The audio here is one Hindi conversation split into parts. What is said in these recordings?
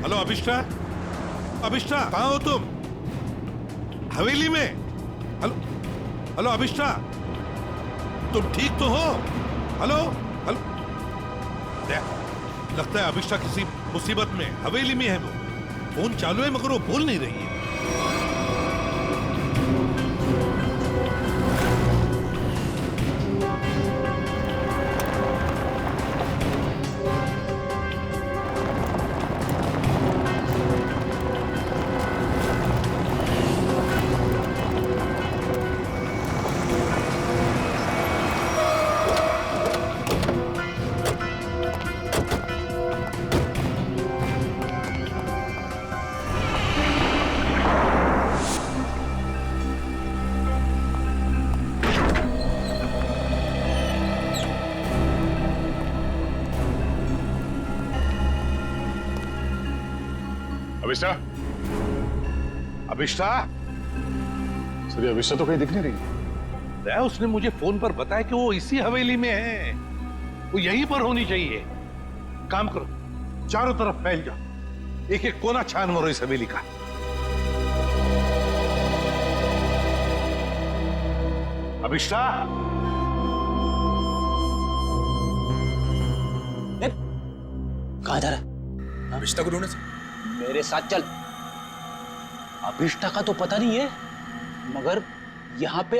हेलो अभिष्टा, अभिष्टा कहाँ हो तुम? हवेली में? हेलो हेलो अभिष्टा, तुम ठीक तो हो? हेलो हेलो, लगता है अभिष्टा किसी मुसीबत में, हवेली में है वो। फोन चालू है मगर वो बोल नहीं रही है। अभिष्टा, अभिष्टा, सर ये अभिष्टा तो कहीं दिख नहीं रही। उसने मुझे फोन पर बताया कि वो इसी हवेली में है, वो यहीं पर होनी चाहिए। काम करो, चारों तरफ फैल जाओ, एक एक कोना छान मारो इस हवेली का। अभिष्टा, कहाँ जा रहा है? अभिष्टा को ढूंढने से। मेरे साथ चल। अभिष्टा का तो पता नहीं है, मगर यहाँ पे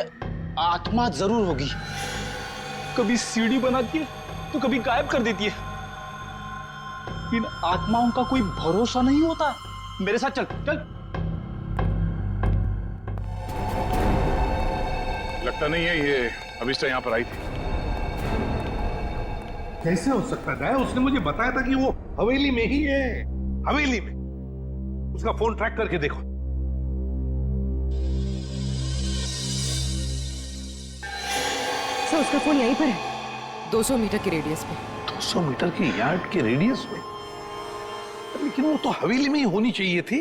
आत्मा जरूर होगी। कभी सीढ़ी बनाती है तो कभी गायब कर देती है। इन आत्माओं का कोई भरोसा नहीं होता। मेरे साथ चल चल। लगता नहीं है ये अभिष्टा यहाँ पर आई थी। कैसे हो सकता है? उसने मुझे बताया था कि वो हवेली में ही है, हवेली में। उसका फोन ट्रैक करके देखो। सर उसका फोन यहीं पर है, 200 मीटर की रेडियस पे। 200 मीटर की यार्ड के रेडियस में? लेकिन वो तो हवेली में ही होनी चाहिए थी।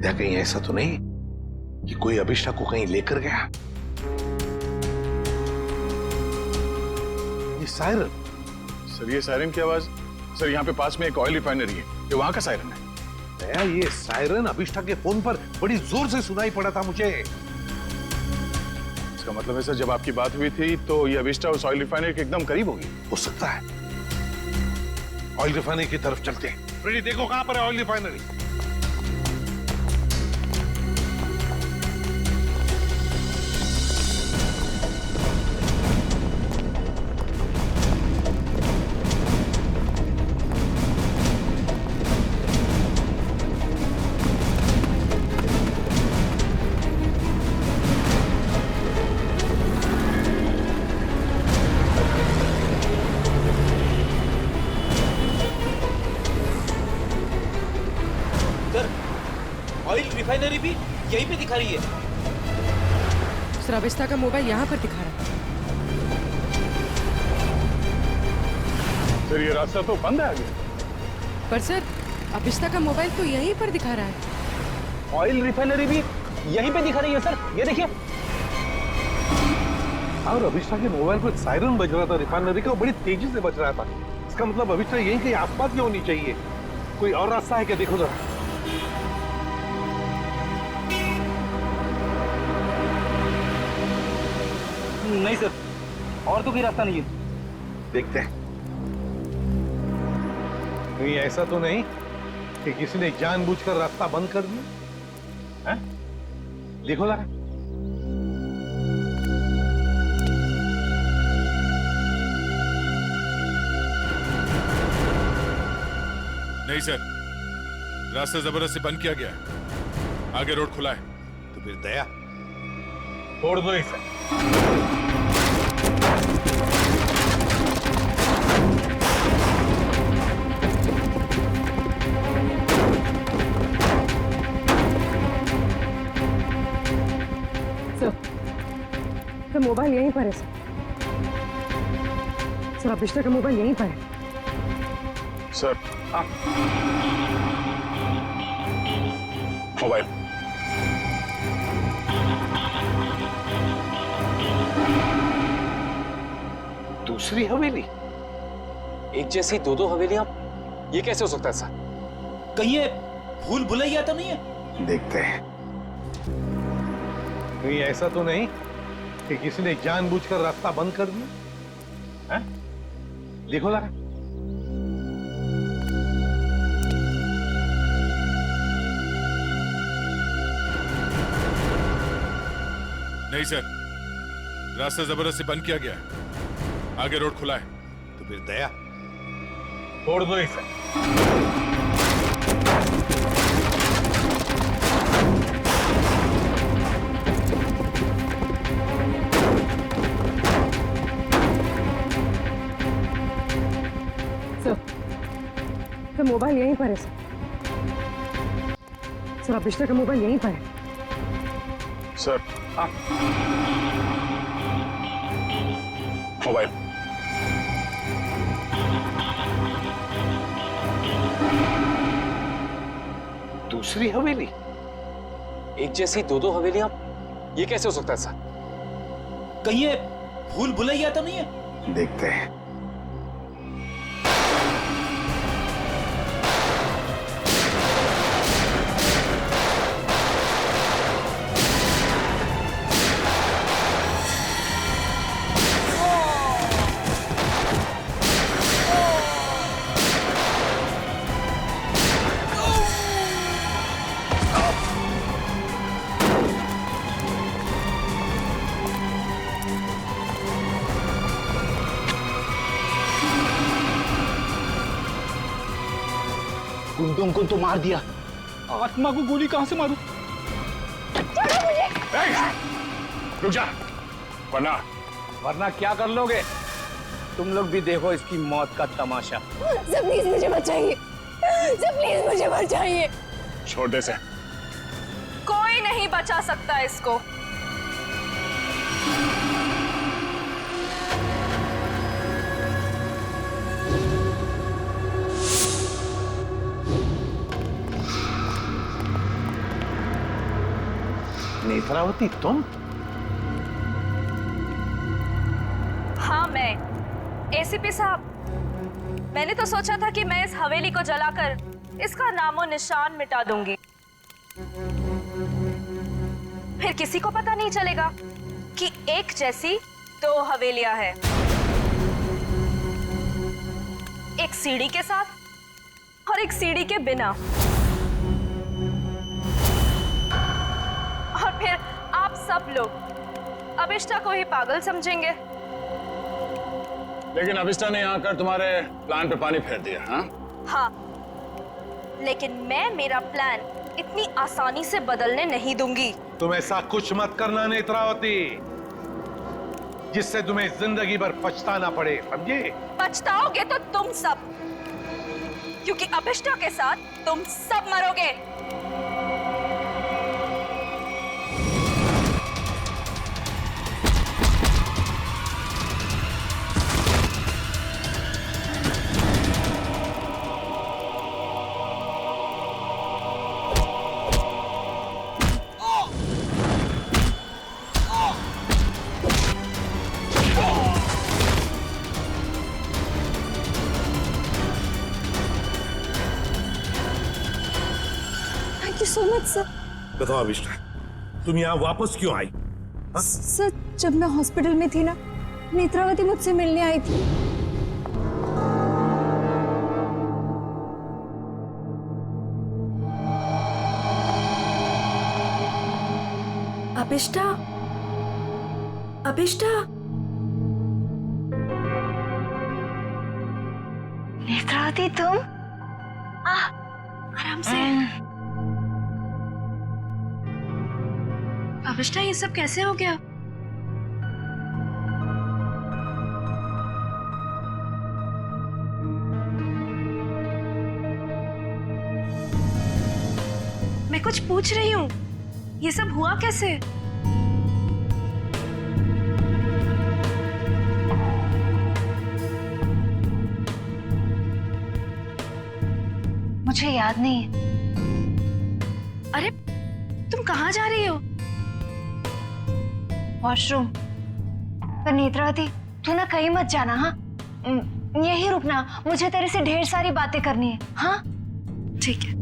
क्या कहीं ऐसा तो नहीं कि कोई अभिष्टा को कहीं लेकर गया? ये सायरन। सर ये सायरन की आवाज, सर यहाँ पे पास में एक ऑयल रिफाइनरी है, ये वहां का सायरन है। ये सायरन अभिष्टा के फोन पर बड़ी जोर से सुनाई पड़ा था मुझे। इसका मतलब है सर जब आपकी बात हुई थी तो ये अभिष्टा उस ऑयल रिफाइनरी के एकदम करीब होगी। हो सकता है। ऑयल रिफाइनरी की तरफ चलते हैं। फ्रेडी देखो कहां पर है ऑयल रिफाइनरी। ऑयल रिफाइनरी भी यहीं पे दिखा रही है। सर अभिष्टा का मोबाइल यहाँ पर दिखा रहा है। सर ये रास्ता तो बंद है आगे। पर सर अभिष्टा का मोबाइल तो यहीं पर दिखा रहा है। ऑयल रिफाइनरी भी यहीं पे दिखा रही है सर, ये देखिए। और अभिष्टा के मोबाइल पर सायरन बज रहा था रिफाइनरी का, बड़ी तेजी से बज रहा था। इसका मतलब अभिष्टा यहीं कहीं आसपास में होनी चाहिए। कोई और रास्ता है क्या? देखो जरा। नहीं सर, और तो कोई रास्ता नहीं है। देखते हैं। कहीं ऐसा तो नहीं कि किसी ने जानबूझकर रास्ता बंद कर दिया है? देखो जरा। नहीं सर, रास्ता जबरदस्ती बंद किया गया है, आगे रोड खुला है। तो फिर दया छोड़ दो इसे। सर मोबाइल यहीं पर है सर। सर अभिष्टा का मोबाइल यहीं पर है। Sir mobile. दूसरी हवेली? एक जैसी दो दो हवेलियां, ये कैसे हो सकता है सर? कहीं ये भूल भुलैया तो नहीं है? देखते हैं। कहीं ऐसा तो नहीं कि किसी ने जानबूझकर रास्ता बंद कर दिया है? देखो जरा। नहीं सर, रास्ता जबरदस्ती बंद किया गया है। आगे रोड खुला है। तो फिर दया छोड़ दो इसे। सर मोबाइल यहीं पर है सर अभिष्टा का मोबाइल यहीं पर है। Sir mobile. दूसरी हवेली? एक जैसी दो हवेलियां, ये कैसे हो सकता है सर? कहीं ये भूल भुलैया तो नहीं है? देखते हैं। गुंडों को तो मार दिया, आत्मा को गोली कहां से मारूं? रुक जा, वरना क्या कर लोगे? तुम लोग भी देखो इसकी मौत का तमाशा। सर प्लीज मुझे बचाइए, सर प्लीज मुझे बचाइए। छोड़ दे से। कोई नहीं बचा सकता इसको। नेत्रावती तुम? हाँ मैं। एसीपी साहब, मैंने तो सोचा था कि मैं इस हवेली को जलाकर इसका नामो निशान मिटा दूंगी। फिर किसी को पता नहीं चलेगा कि एक जैसी दो हवेलियां हैं, एक सीढ़ी के साथ और एक सीढ़ी के बिना। और फिर आप सब लोग अभिष्टा को ही पागल समझेंगे। लेकिन अभिष्टा ने यहाँ आकर तुम्हारे प्लान पे पानी फेर दिया। हाँ, लेकिन मैं मेरा प्लान इतनी आसानी से बदलने नहीं दूंगी। तुम ऐसा कुछ मत करना नेत्रावती, जिससे तुम्हें जिंदगी भर पछताना पड़े, समझे? पछताओगे तो तुम सब, क्योंकि अभिष्टा के साथ तुम सब मरोगे। Thank you so much, sir. बताओ अभिष्टा, तुम यहाँ वापस क्यों आई? सर, जब मैं हॉस्पिटल में थी ना, नेत्रावती मुझसे मिलने आई थी। अभिष्टा, अभिष्टा, नेत्रावती तुम? आराम से। अभिष्टा, ये सब कैसे हो गया? मैं कुछ पूछ रही हूँ, ये सब हुआ कैसे? मुझे याद नहीं है। अरे, तुम कहाँ जा रही हो? वॉशरूम। पर नेत्रावती, तू ना कहीं मत जाना, हाँ? यहीं रुकना, मुझे तेरे से ढेर सारी बातें करनी है, हाँ? ठीक है।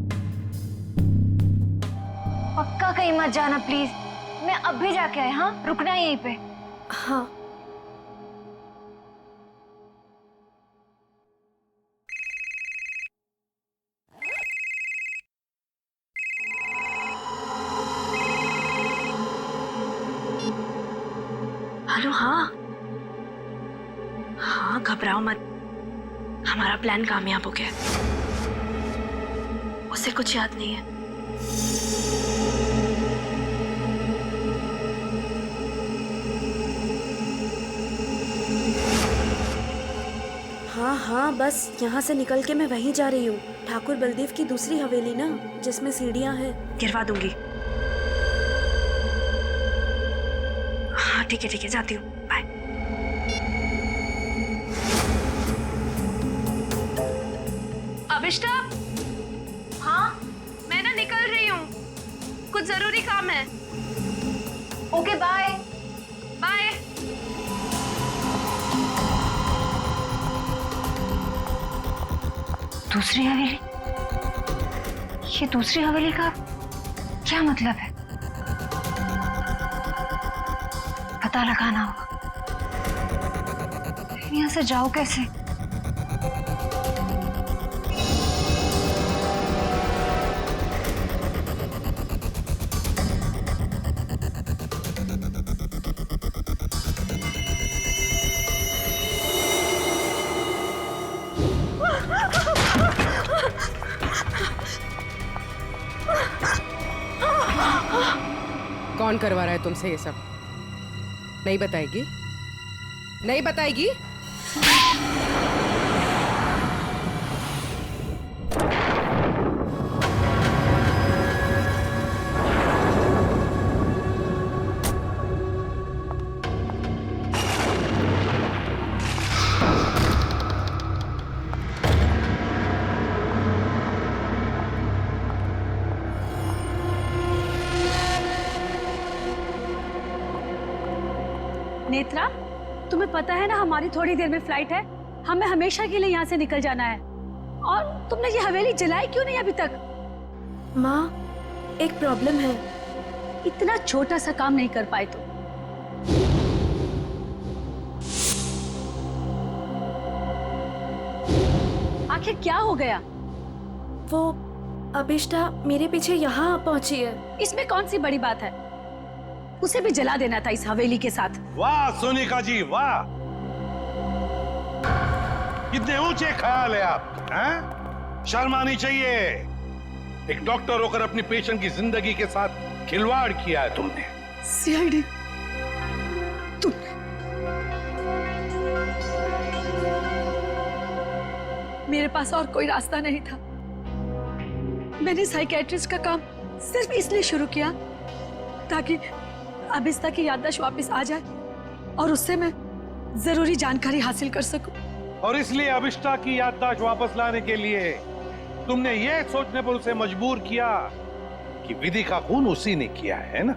पक्का कहीं मत जाना प्लीज। मैं अब भी जाके आए। हाँ, रुकना यहीं पे। हाँ। हेलो। हाँ हाँ, घबराओ मत, हमारा प्लान कामयाब हो गया। उसे कुछ याद नहीं है। हाँ हाँ, बस यहाँ से निकल के मैं वहीं जा रही हूँ। ठाकुर बलदेव की दूसरी हवेली ना, जिसमें सीढ़ियाँ हैं, गिरवा दूंगी। हाँ ठीक है, जाती हूँ। बाय। अभिष्टा, हाँ मैं ना निकल रही हूँ, कुछ जरूरी काम है। Okay, bye. बाय। दूसरी हवेली? ये दूसरी हवेली का क्या मतलब है? पता लगाना होगा। यहाँ से जाओ कैसे? कौन करवा रहा है तुमसे ये सब? नहीं बताएगी? नहीं बताएगी? नेत्रा, तुम्हें पता है ना हमारी थोड़ी देर में फ्लाइट है, हमें हमेशा के लिए यहाँ से निकल जाना है। और तुमने ये हवेली जलाई क्यों नहीं अभी तक? माँ, एक प्रॉब्लम है। इतना छोटा सा काम नहीं कर पाए तुम। आखिर क्या हो गया? वो अभिष्टा मेरे पीछे यहाँ पहुंची है। इसमें कौन सी बड़ी बात है? उसे भी जला देना था इस हवेली के साथ। वाह सोनिका जी, वाह! कितने ऊंचे ख्याल है आप, हैं? शर्म आनी चाहिए। एक डॉक्टर होकर अपनी पेशेंट की जिंदगी के साथ खिलवाड़ किया है तुमने। सीआईडी, तुमने मेरे पास और कोई रास्ता नहीं था। मैंने साइकियाट्रिस्ट का काम सिर्फ इसलिए शुरू किया ताकि अभिष्टा की याददाश्त वापस आ जाए और उससे मैं जरूरी जानकारी हासिल कर सकूं। और इसलिए अभिष्टा की याददाश्त वापस लाने के लिए तुमने ये सोचने पर उसे मजबूर किया कि विधि का खून उसी ने किया है ना?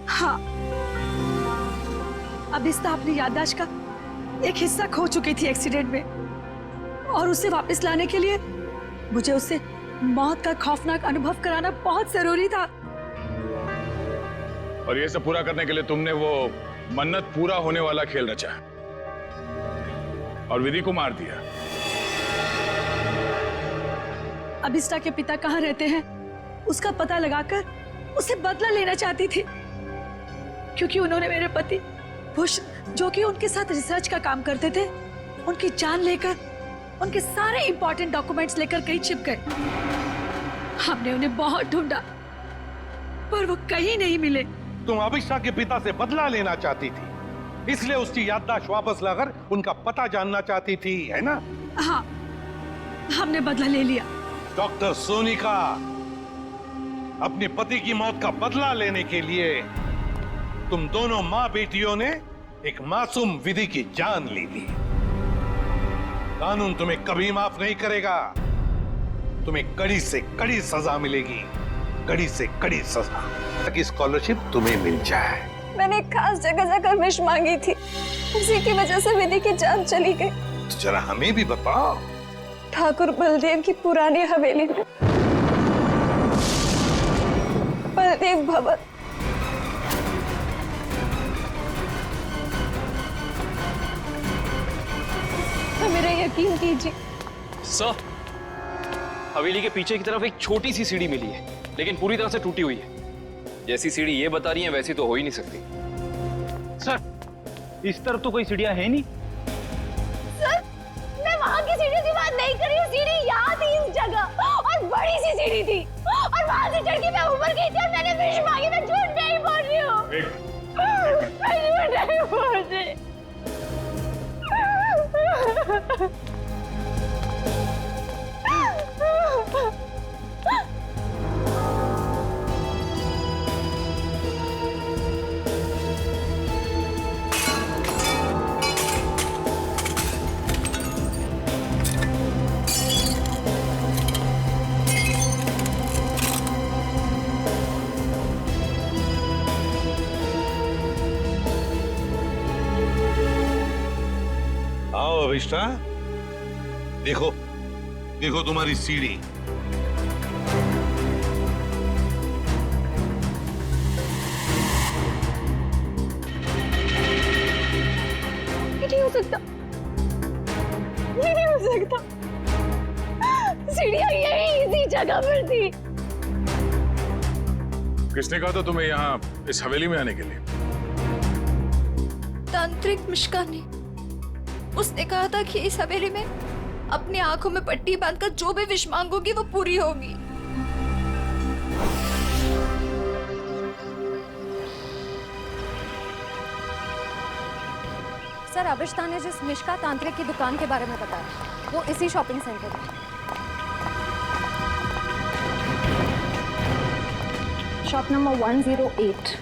हाँ, अभिष्टा अपनी याददाश्त का एक हिस्सा खो चुकी थी एक्सीडेंट में, और उसे वापस लाने के लिए मुझे उससे मौत का खौफनाक अनुभव कराना बहुत जरूरी था। और ये सब पूरा करने के लिए तुमने वो मन्नत पूरा होने वाला खेल रचा और विधि को मार दिया। अभिष्टा के पिता कहाँ रहते हैं उसका पता लगाकर उसे बदला लेना चाहती थी, क्योंकि उन्होंने मेरे पति बुश, जो कि उनके साथ रिसर्च का काम करते थे, उनकी जान लेकर उनके सारे इंपॉर्टेंट डॉक्यूमेंट्स लेकर कहीं छिप गए। हमने उन्हें बहुत ढूंढा पर वो कहीं नहीं मिले। तुम अभिष्टा के पिता से बदला लेना चाहती थी, इसलिए उसकी याददाश्त वापस लाकर उनका पता जानना चाहती थी, है ना? हाँ, हमने बदला ले लिया। डॉक्टर सोनिका, अपने पति की मौत का बदला लेने के लिए तुम दोनों माँ बेटियों ने एक मासूम विधि की जान ले ली। कानून तुम्हें कभी माफ नहीं करेगा। तुम्हें कड़ी से कड़ी सजा मिलेगी, कड़ी से कड़ी सजा, ताकि स्कॉलरशिप तुम्हें मिल जाए। मैंने एक खास जगह जाकर विश मांगी थी, उसी की वजह से विधि की जान चली गई। तो जरा हमें भी बताओ। ठाकुर बलदेव की पुरानी हवेली में। बलदेव भव। मेरा यकीन कीजिए सर, हवेली के पीछे की तरफ एक छोटी सी सीढ़ी मिली है, लेकिन पूरी तरह से टूटी हुई है। जैसी सीढ़ी ये बता रही है वैसी तो हो ही नहीं सकती। सर, इस तरफ तो कोई सीढ़ियां है नहीं। सर, मैं वहाँ की सीढ़ी की बात नहीं कर रही हूँ। सीढ़ी यहाँ थी इस जगह, और बड़ी सी सीढ़ी थी, और वहाँ से चढ़ के मैं ऊपर गई थी और मैंने विश मांगी। मैं झूठ नहीं बोल रही हूँ, मैं झूठ नहीं बोल रही। आओ अभिष्टा, देखो देखो तुम्हारी सीढ़ी। ये नहीं हो सकता, ये नहीं हो सकता। सीढ़ियाँ यही इसी जगह पर थी। किसने कहा था तुम्हें यहाँ इस हवेली में आने के लिए? तांत्रिक मिश्का ने। उसने कहा था कि इस हवेली में अपनी आंखों में पट्टी बांधकर जो भी विश मांगोगी वो पूरी होगी। सर, अभिष्टा ने जिस मिश्का तांत्रिक की दुकान के बारे में बताया वो इसी शॉपिंग सेंटर में। Shop number 108।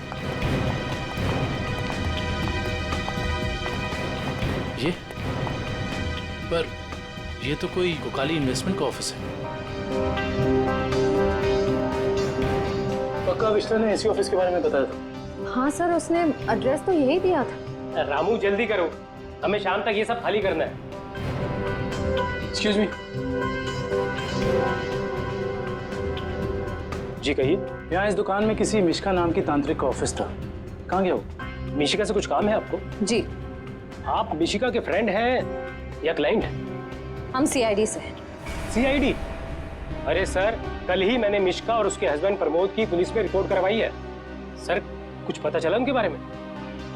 ये पर ये तो कोई कोकाली इन्वेस्टमेंट का ऑफिस है। पक्का अभिष्टा ने इसी ऑफिस के बारे में बताया था। हाँ सर, उसने एड्रेस तो यही दिया था। रामू जल्दी करो, हमें शाम तक ये सब खाली करना है। Excuse me. जी कहिए। यहाँ इस दुकान में किसी मिशिका नाम की तांत्रिक का ऑफिस था, कहाँ गया वो? मिशिका से कुछ काम है आपको? जी। आप मिशिका के फ्रेंड हैं या क्लाइंट? हम सीआईडी से हैं। सीआईडी? अरे सर, कल ही मैंने मिशिका और उसके हस्बैंड प्रमोद की पुलिस में रिपोर्ट करवाई है। सर, कुछ पता चला उनके बारे में?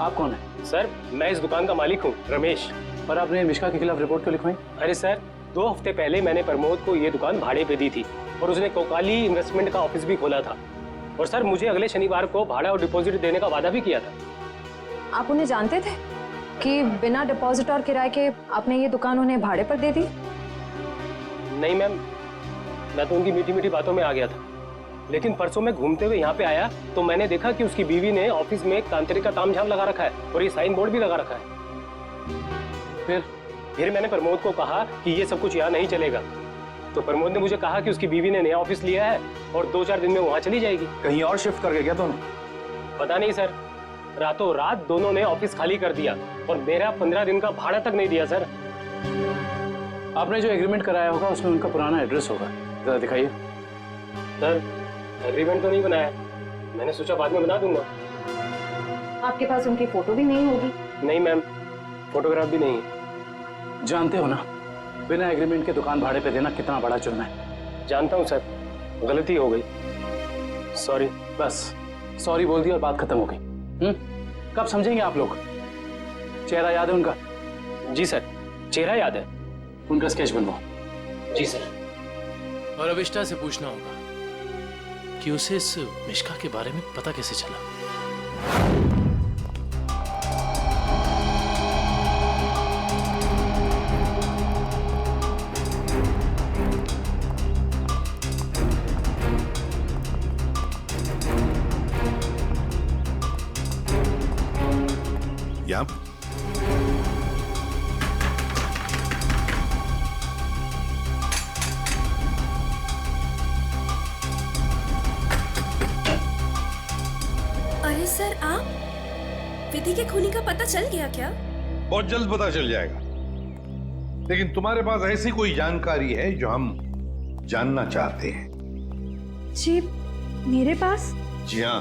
आप कौन है? सर, मैं इस दुकान का मालिक हूँ, रमेश। और आपने मिशिका के खिलाफ रिपोर्ट क्यों लिखवाई? अरे सर, 2 हफ्ते पहले मैंने प्रमोद को ये दुकान भाड़े पे दी थी और उसने कोकाली इन्वेस्टमेंट का ऑफिस भी खोला था। और सर, मुझे अगले शनिवार को भाड़ा और डिपॉजिट देने का वादा भी किया था। आप उन्हें जानते थे कि बिना डिपॉजिट और किराए के आपने ये दुकान उन्हें भाड़े पर दे दी? नहीं मैम, मैं तो उनकी मीठी मीठी बातों में आ गया था, लेकिन परसों मैं घूमते हुए यहाँ पे आया तो मैंने देखा कि उसकी बीवी ने ऑफिस में एक तांत्रिक का तामझाम लगा रखा है और ये साइन बोर्ड भी लगा रखा है। फिर मैंने प्रमोद को कहा कि ये सब कुछ यहाँ नहीं चलेगा, तो प्रमोद ने मुझे कहा कि उसकी बीवी ने नया ऑफिस लिया है और 2-4 दिन में वहाँ चली जाएगी। कहीं और शिफ्ट करके क्या दोनों? पता नहीं सर, रातों रात दोनों ने ऑफिस खाली कर दिया और मेरा 15 दिन का भाड़ा तक नहीं दिया। सर, आपने जो एग्रीमेंट कराया होगा उसमें उनका पुराना एड्रेस होगा, जरा दिखाइए। सर, एग्रीमेंट तो नहीं बनाया, मैंने सोचा बाद में बना दूंगा। आपके पास उनकी फोटो भी नहीं होगी? नहीं मैम, फोटोग्राफ भी नहीं है। जानते हो ना, बिना एग्रीमेंट के दुकान भाड़े पे देना कितना बड़ा जुर्म है। जानता हूँ सर, गलती हो गई, सॉरी। बस सॉरी बोल दी और बात खत्म हो गई। कब समझेंगे आप लोग? चेहरा याद है उनका? जी सर, चेहरा याद है। उनका स्केच बनवाओ। जी सर। और अभिष्टा से पूछना होगा कि उसे इस मिशिका के बारे में पता कैसे चला। या अरे सर, आप विधि के खूनी का पता चल गया क्या? बहुत जल्द पता चल जाएगा, लेकिन तुम्हारे पास ऐसी कोई जानकारी है जो हम जानना चाहते हैं? जी, मेरे पास? जी हाँ।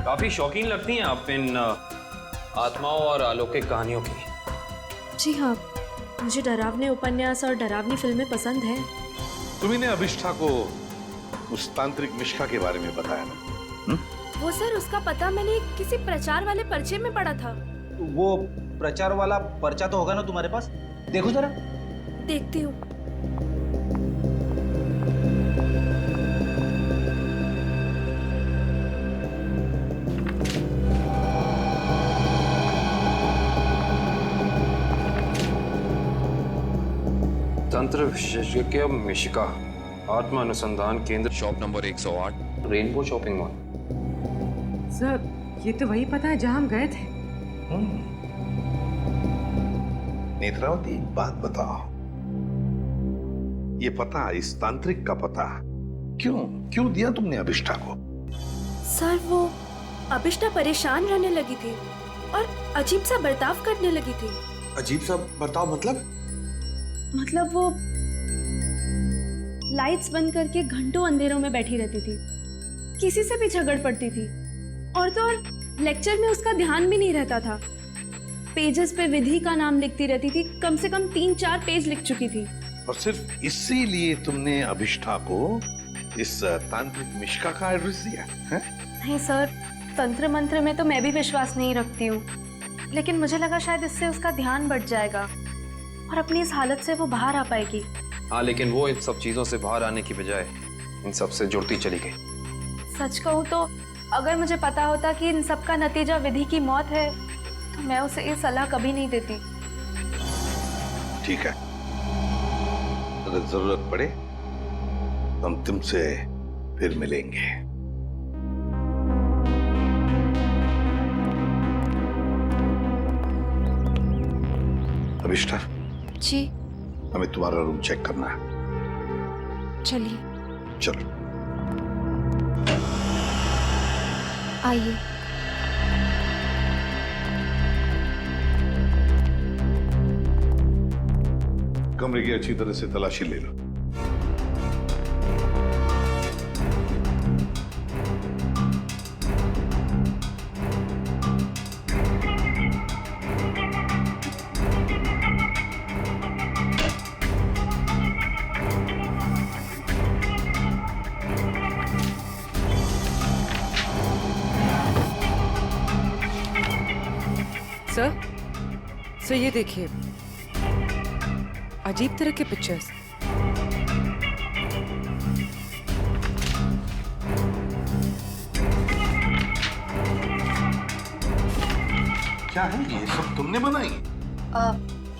काफी शौकीन लगती हैं आप इन आत्माओं और अलौकिक कहानियों की। जी हाँ, मुझे डरावने उपन्यास और डरावनी फिल्में पसंद हैं। तुम्ही ने अभिष्ठा को उस तांत्रिक मिश्का के बारे में बताया ना? वो सर, उसका पता मैंने किसी प्रचार वाले पर्चे में पढ़ा था। वो प्रचार वाला पर्चा तो होगा ना तुम्हारे पास? देखो जरा। देखती हूँ। तंत्र विशेषज्ञ मिशिका, आत्मा अनुसंधान केंद्र, shop number 108, rainbow shopping mall. Sir, ये तो वही पता है जहां हम गए थे। नेत्रावती, एक बात बताओ, ये पता, इस तांत्रिक का पता क्यों दिया तुमने अभिष्ठा को? सर, वो अभिष्ठा परेशान रहने लगी थी और अजीब सा बर्ताव करने लगी थी। अजीब सा बर्ताव मतलब वो लाइट्स बंद करके घंटों अंधेरों में बैठी रहती थी, किसी से भी झगड़ पड़ती थी, और तो और लेक्चर में उसका ध्यान भी नहीं रहता था। पेजेस पे विधि का नाम लिखती रहती थी, कम से कम 3-4 पेज लिख चुकी थी। और सिर्फ इसीलिए तुमने अभिष्ठा को इस तांत्रिक मिश्का का एड्रेस दिया है? नहीं सर, तंत्र मंत्र में तो मैं भी विश्वास नहीं रखती हूँ, लेकिन मुझे लगा शायद इससे उसका ध्यान बढ़ जाएगा और अपनी इस हालत से वो बाहर आ पाएगी। हाँ, लेकिन वो इन सब चीजों से बाहर आने की बजाय इन सब से जुड़ती चली गई। सच कहूँ तो अगर मुझे पता होता कि इन सब का नतीजा विधि की मौत है, तो मैं उसे ये सलाह कभी नहीं देती। ठीक है, अगर जरूरत पड़े तो हम तुमसे फिर मिलेंगे। अभिष्ठा जी, हमें तुम्हारा रूम चेक करना है। चलिए। चलो आइए। कमरे की अच्छी तरह से तलाशी ले लो। सर, ये देखिए, अजीब तरह के पिक्चर्स। क्या है ये सब तुमने बनाई?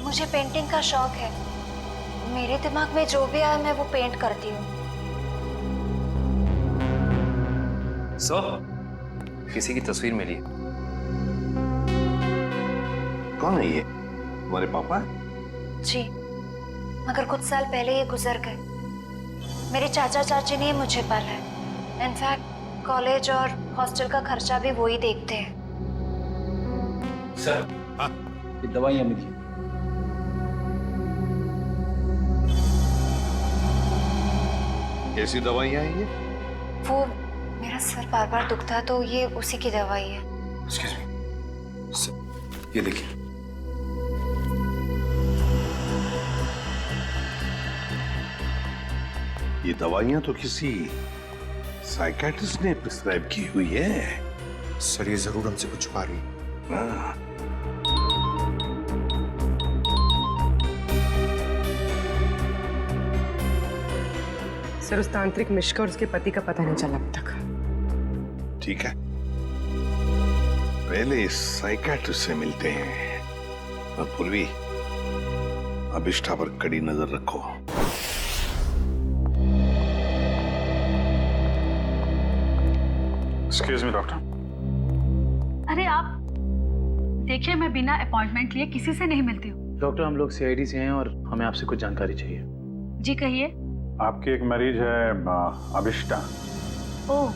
मुझे पेंटिंग का शौक है। मेरे दिमाग में जो भी आया मैं वो पेंट करती हूँ। सर, किसी की तस्वीर मिली है। कौन है ये? तुम्हारे पापा? जी, मगर कुछ साल पहले ये गुजर गए। मेरे चाचा चाची ने मुझे पाला है। इनफैक्ट कॉलेज और हॉस्टल का खर्चा भी वो ही देखते हैं। सर, हाँ, ये दवाइयाँ मिली। कैसी दवाइयाँ हैं ये? वो मेरा सर बार बार दुखता है तो ये उसी की दवाई है। Excuse me. सर, ये देखिए। ये दवाइयाँ तो किसी साइकियाट्रिस्ट ने प्रिस्क्राइब की हुई है। सर, ये जरूर हमसे कुछ छुपा रही है। हाँ। सर, उस तांत्रिक मिश्का और उसके पति का पता नहीं चला अब तक। ठीक है, पहले इस साइकियाट्रिस्ट से मिलते हैं और पूर्वी, अभिष्ठा पर कड़ी नजर रखो। Excuse me doctor. अरे आप देखिए, मैं बिना अपॉइंटमेंट लिए किसी से नहीं मिलती हूँ। डॉक्टर, हम लोग सीआईडी से हैं और हमें आपसे कुछ जानकारी चाहिए। जी कहिए। आपकी एक मरीज है अभिष्ठा। ओह,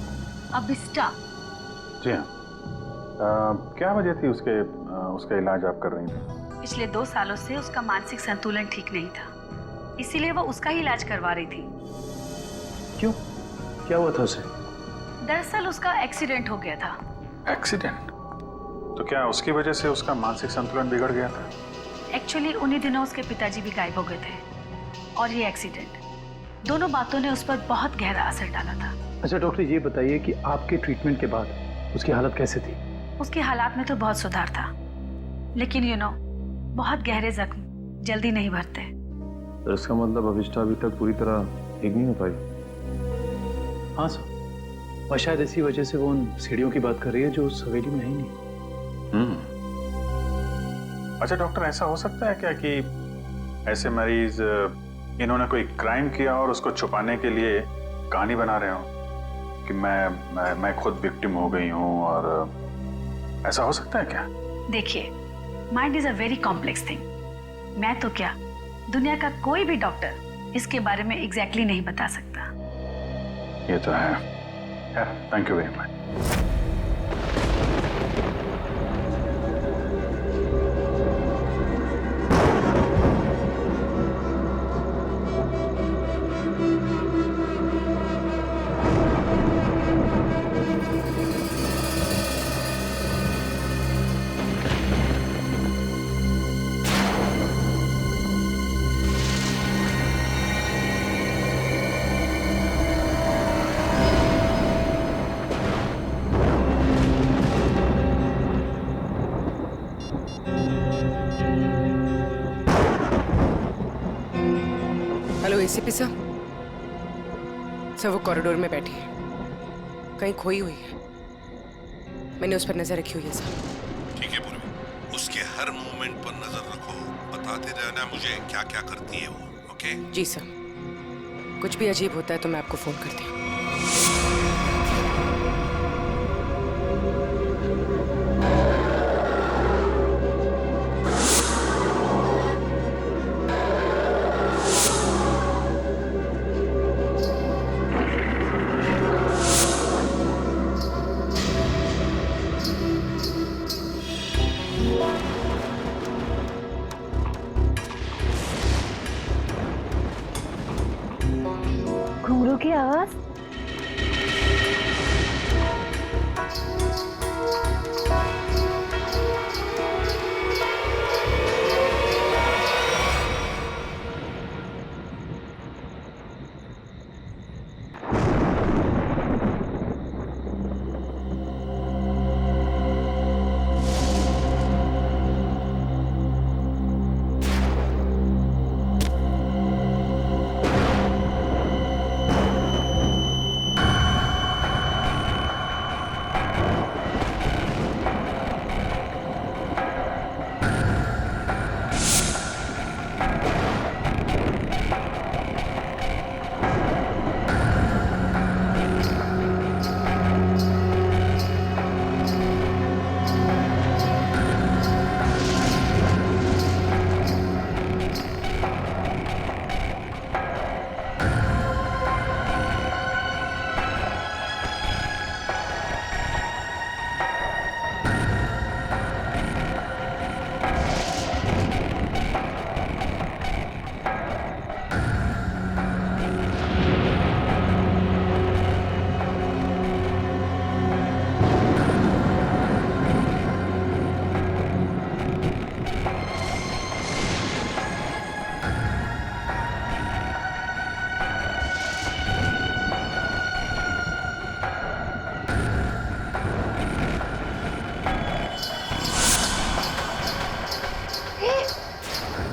अभिष्ठा। जी हाँ, क्या वजह थी उसका इलाज आप कर रही थी? पिछले 2 सालों से उसका मानसिक संतुलन ठीक नहीं था, इसीलिए वो उसका ही इलाज करवा रही थी। क्यों? क्या हुआ था उसे? दरअसल उसका एक्सीडेंट हो गया था। एक्सीडेंट? तो क्या उसकी वजह से उसका मानसिक संतुलन बिगड़ गया था? एक्चुअली उन्हीं दिनों उसके पिताजी भी गायब हो गए थे और ये एक्सीडेंट, दोनों बातों ने उस पर बहुत गहरा असर डाला था। अच्छा डॉक्टर, ये बताइए कि आपके ट्रीटमेंट के बाद उसकी हालत कैसे थी? उसकी हालात में तो बहुत सुधार था, लेकिन बहुत गहरे जख्म जल्दी नहीं भरते। तो इसका मतलब अभिष्टा अभी तक पूरी तरह ठीक नहीं हो पाई? हाँ सर, और शायद इसी वजह से वो उन सीढ़ियों की बात कर रही है जो उस हवेली में है ही नहीं। अच्छा डॉक्टर, ऐसा हो सकता है क्या कि ऐसे मरीज इन्होंने कोई क्राइम किया और उसको छुपाने के लिए कहानी बना रहे हो कि मैं खुद विक्टिम हो गई हूँ, और ऐसा हो सकता है क्या? देखिए, mind is a very complex thing. मैं तो क्या, दुनिया का कोई भी डॉक्टर इसके बारे में एग्जैक्टली नहीं बता सकता। ये तो है। Thank you very much. Hello ACP साहब। सर वो कॉरिडोर में बैठी है, कहीं खोई हुई है। मैंने उस पर नजर रखी हुई है सर। ठीक है पूर्वी, उसके हर मूवमेंट पर नजर रखो, बताते रहना मुझे क्या क्या करती है वो। ओके? जी सर, कुछ भी अजीब होता है तो मैं आपको फोन करती हूँ। घुंघरू की आवाज।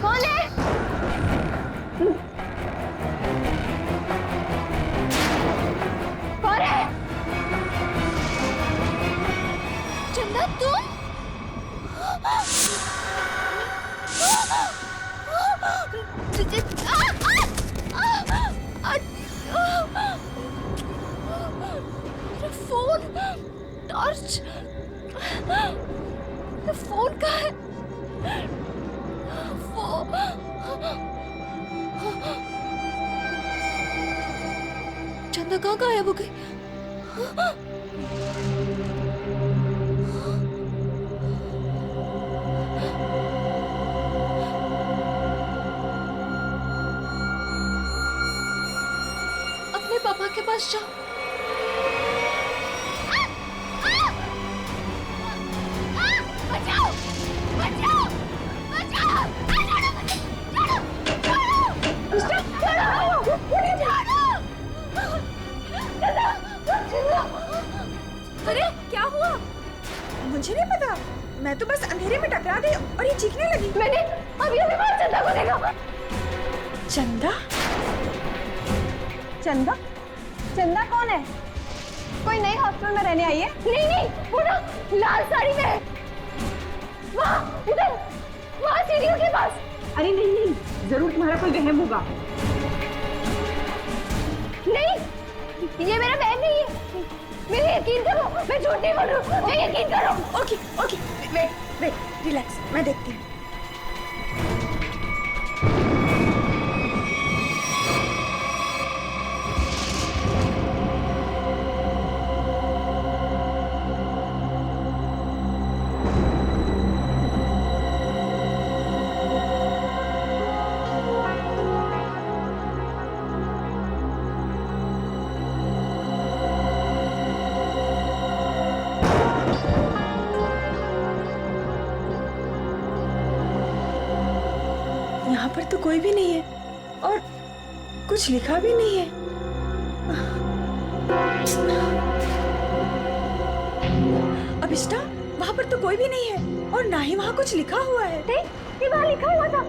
कौन है? कौन है? चंदा तुम? मेरा फोन, टॉर्च, मेरा फोन कहाँ है? चंदा कहाँ गायब हो गई? बच जाओ। बचाओ बचाओ बचाओ, अरे क्या हुआ? मुझे नहीं पता, मैं तो बस अंधेरे में टकरा गई और ये चीखने लगी। मैंने अभी बाहर चंदा को देखा। चंदा? चंदा? चंदा कौन है? कोई नई हॉस्टल में रहने आई है? नहीं नहीं, वो ना लाल साड़ी में है। वहाँ उधर, वहाँ सीढ़ियों के पास। अरे नहीं नहीं, जरूर तुम्हारा कोई वहम होगा। नहीं, ये मेरा बहन नहीं है। मेरे यकीन करो, मैं झूठ नहीं बोल रही हूँ। मैं यकीन करो। Okay okay, wait wait, relax, मैं देखती हूँ। यहाँ पर तो कोई भी नहीं है और कुछ लिखा भी नहीं है। अभिष्टा, वहाँ पर तो कोई भी नहीं है और ना ही वहाँ कुछ लिखा हुआ है। ये वहाँ लिखा हुआ था,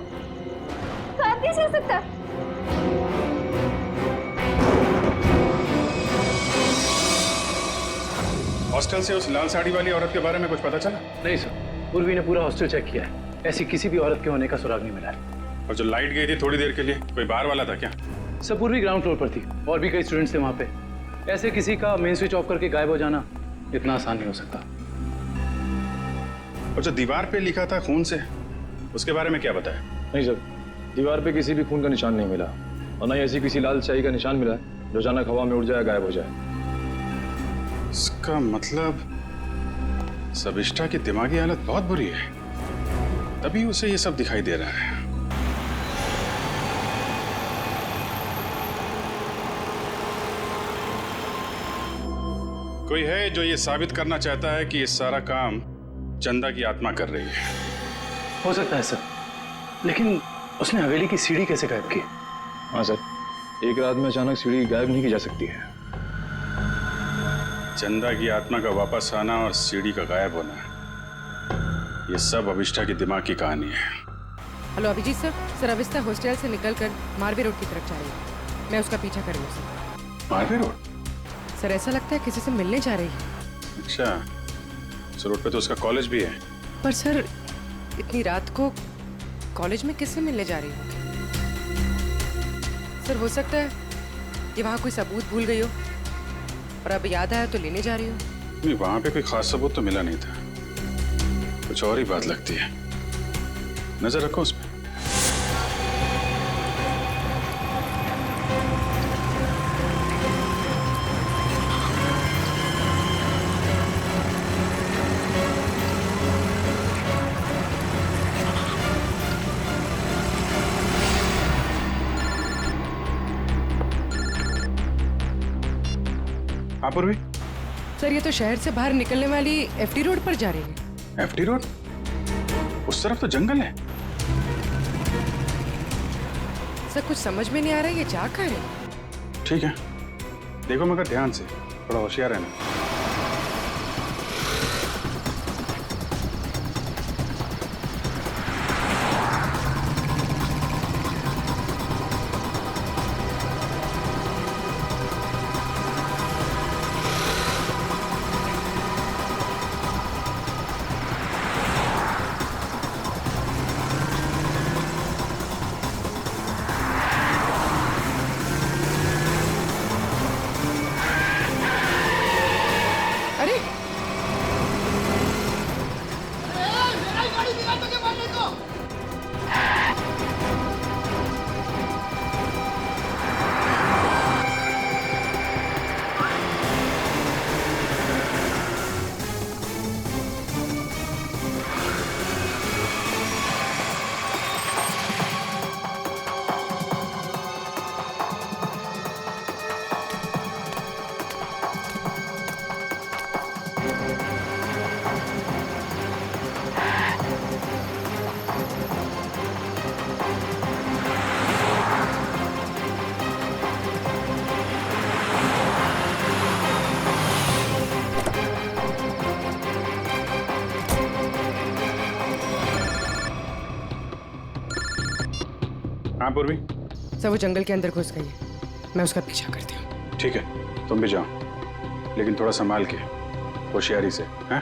तो आप कैसे हो सकता है? हॉस्टल से उस लाल साड़ी वाली औरत के बारे में कुछ पता चला? नहीं सर, पूर्वी ने पूरा हॉस्टल चेक किया है, ऐसी किसी भी औरत के होने का सुराग नहीं मिला है। और जो लाइट गई थी थोड़ी देर के लिए, कोई बाहर वाला था क्या? सब पूर्वी ग्राउंड फ्लोर पर थी और भी कई स्टूडेंट्स थे वहाँ पे। ऐसे किसी का मेन स्विच ऑफ करके गायब हो जाना इतना आसान नहीं हो सकता। और जो दीवार पे लिखा था खून से, उसके बारे में क्या बताया? नहीं सर, दीवार पे किसी भी खून का निशान नहीं मिला और ना ही ऐसी किसी लाल स्याही का निशान मिला है जो अचानक हवा में उड़ जाए, गायब हो जाए। इसका मतलब सबिष्टा की दिमागी हालत बहुत बुरी है, तभी उसे ये सब दिखाई दे रहा है। कोई है जो ये साबित करना चाहता है कि ये सारा काम चंदा की आत्मा कर रही है। हो सकता है सर, लेकिन उसने हवेली की सीढ़ी कैसे गायब की? हाँ सर, एक रात में अचानक सीढ़ी गायब नहीं की जा सकती है। चंदा की आत्मा का वापस आना और सीढ़ी का गायब होना, ये सब अभिष्टा की दिमाग की कहानी है। Hello Abhijit sir, sir Abhishta hostel से निकलकर मारवे रोड की तरफ जा रही है। मैं उसका पीछा कर रही हूँ सर। मारवे रोड? सर ऐसा लगता है किसी से मिलने जा रही है। अच्छा, उस रोड पे तो उसका कॉलेज भी है। पर सर इतनी रात को कॉलेज में किससे मिलने जा रही है? सर हो सकता है कि वहाँ कोई सबूत भूल गई हो और अब याद आया तो लेने जा रही हो। नहीं, वहां पे कोई खास सबूत तो मिला नहीं था, कुछ और ही बात लगती है। नजर रखो उस पर। हाँ पूर्वी? सर ये तो शहर से बाहर निकलने वाली एफडी रोड पर जा रही है। FD road? उस तरफ तो जंगल है। सर कुछ समझ में नहीं आ रहा है ये जा कहाँ रही है। ठीक है, देखो मगर ध्यान से, थोड़ा होशियार रहना। हाँ पूर्वी। सर वो जंगल के अंदर घुस गई है, मैं उसका पीछा करती हूँ। ठीक है, तुम भी जाओ, लेकिन थोड़ा संभाल के, होशियारी से, हैं?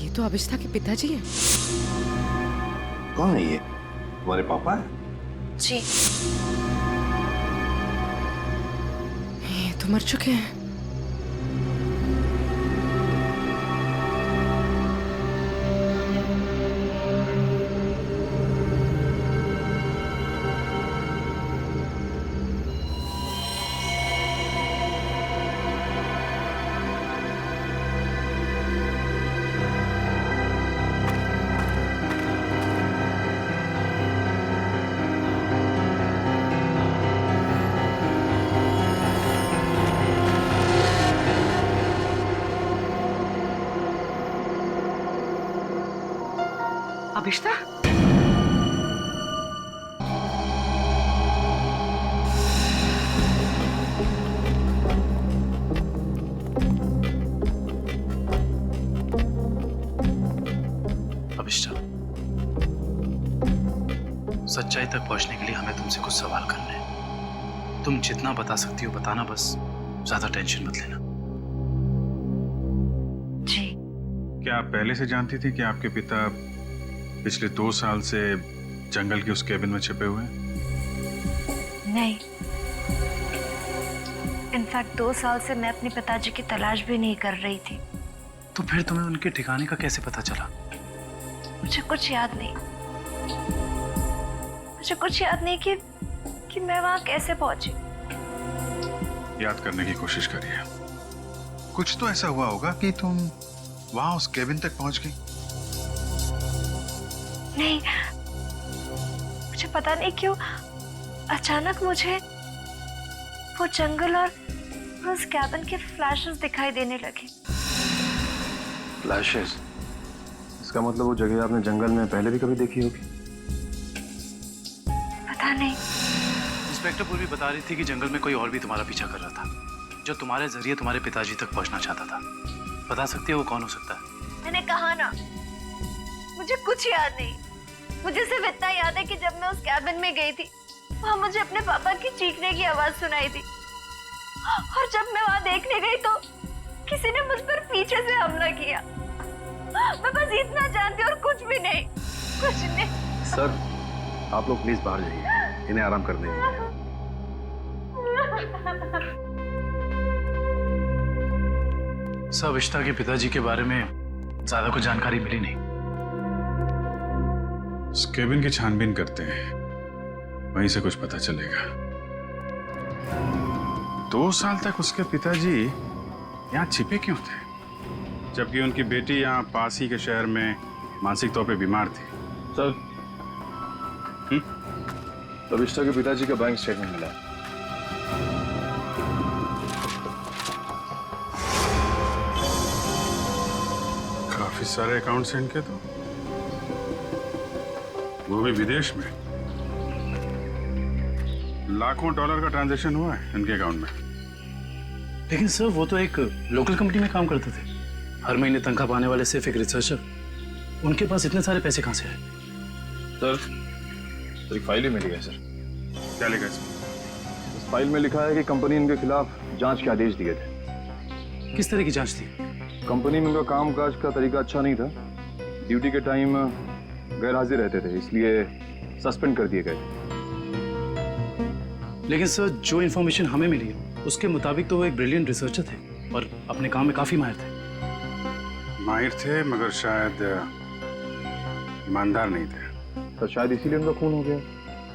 तो अभिष्ठा के पिताजी हैं। कौन है ये? तुम्हारे पापा है? जी। ये तो मर चुके हैं। अभिष्ठा? अभिष्ठा, सच्चाई तक पहुंचने के लिए हमें तुमसे कुछ सवाल करने हैं। तुम जितना बता सकती हो बताना, बस ज्यादा टेंशन मत लेना। जी। क्या आप पहले से जानती थी कि आपके पिता पिछले 2 साल से जंगल के उस केबिन में छिपे हुए हैं? नहीं, इनफैक्ट 2 साल से मैं अपने पिताजी की तलाश भी नहीं कर रही थी। तो फिर तुम्हें उनके ठिकाने का कैसे पता चला? मुझे कुछ याद नहीं। मुझे कुछ याद नहीं कि मैं वहां कैसे पहुंची। याद करने की कोशिश करिए। कुछ तो ऐसा हुआ होगा कि तुम वहां उस केबिन तक पहुंच गई। नहीं, मुझे पता नहीं क्यों अचानक मुझे वो जंगल और उस कैबिन के फ्लैशेस दिखाई देने लगे। फ्लैशेस? इसका मतलब वो जगह आपने जंगल में पहले भी कभी देखी होगी। पता नहीं। इंस्पेक्टर पूर्वी बता रही थी कि जंगल में कोई और भी तुम्हारा पीछा कर रहा था, जो तुम्हारे जरिए तुम्हारे पिताजी तक पहुंचना चाहता था। बता सकती हो वो कौन हो सकता है? मैंने कहा ना, मुझे कुछ याद नहीं। मुझे सिर्फ इतना याद है कि जब मैं उस कैबिन में गई थी, वहां मुझे अपने पापा की चीखने की आवाज सुनाई थी, और जब मैं वहां देखने गई तो किसी ने मुझ पर पीछे से हमला किया। मैं बस इतना जानती हूँ और कुछ भी नहीं, कुछ नहीं। सर, आप लोग प्लीज बाहर जाइए, इन्हें आराम करने दीजिए। सर, अभिष्टा के पिताजी के बारे में ज्यादा कुछ जानकारी मिली नहीं। उस केबिन की छानबीन करते हैं, वहीं से कुछ पता चलेगा। 2 साल तक उसके पिताजी यहाँ छिपे क्यों थे, जबकि उनकी बेटी यहाँ पास ही के शहर में मानसिक तौर पे बीमार थी? सर, अभिष्टा के पिताजी का बैंक स्टेटमेंट मिला। काफी सारे अकाउंट्स हैं इनके, तो वो भी विदेश में। लाखों डॉलर का ट्रांजैक्शन हुआ है इनके अकाउंट में। लेकिन सर, वो तो एक लोकल कंपनी में काम करते थे, हर महीने तनख्वाह पाने वाले सिर्फ एक रिसर्चर। उनके पास इतने सारे पैसे कहां से आए? सर, एक फाइल ही मिली है। सर, क्या लिखा है इसमें? इस फाइल में लिखा है कि कंपनी इनके खिलाफ जांच के आदेश दिए थे। किस तरह की जांच थी? कंपनी में उनका कामकाज का तरीका अच्छा नहीं था। ड्यूटी के टाइम गैर हाजिर रहते थे, इसलिए सस्पेंड कर दिए गए। लेकिन सर, जो इन्फॉर्मेशन हमें मिली है उसके मुताबिक तो वो एक ब्रिलियंट रिसर्चर थे और अपने काम में काफी माहिर थे। माहिर थे, मगर शायद ईमानदार नहीं थे। तो शायद इसीलिए उनका खून हो गया।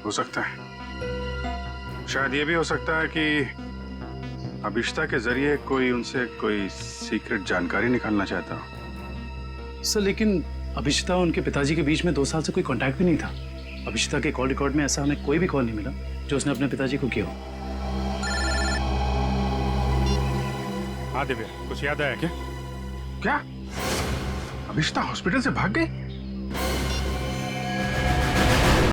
हो सकता है। शायद ये भी हो सकता है कि अभिष्टा के जरिए कोई उनसे कोई सीक्रेट जानकारी निकालना चाहता हो। सर, लेकिन अभिष्टा और उनके पिताजी के बीच में 2 साल से कोई कांटेक्ट भी नहीं था। अभिष्टा के कॉल रिकॉर्ड में ऐसा हमें कोई भी कॉल नहीं मिला जो उसने अपने पिताजी को किया हो। हाँ दिव्या, कुछ याद आया क्या? क्या अभिष्टा हॉस्पिटल से भाग गई?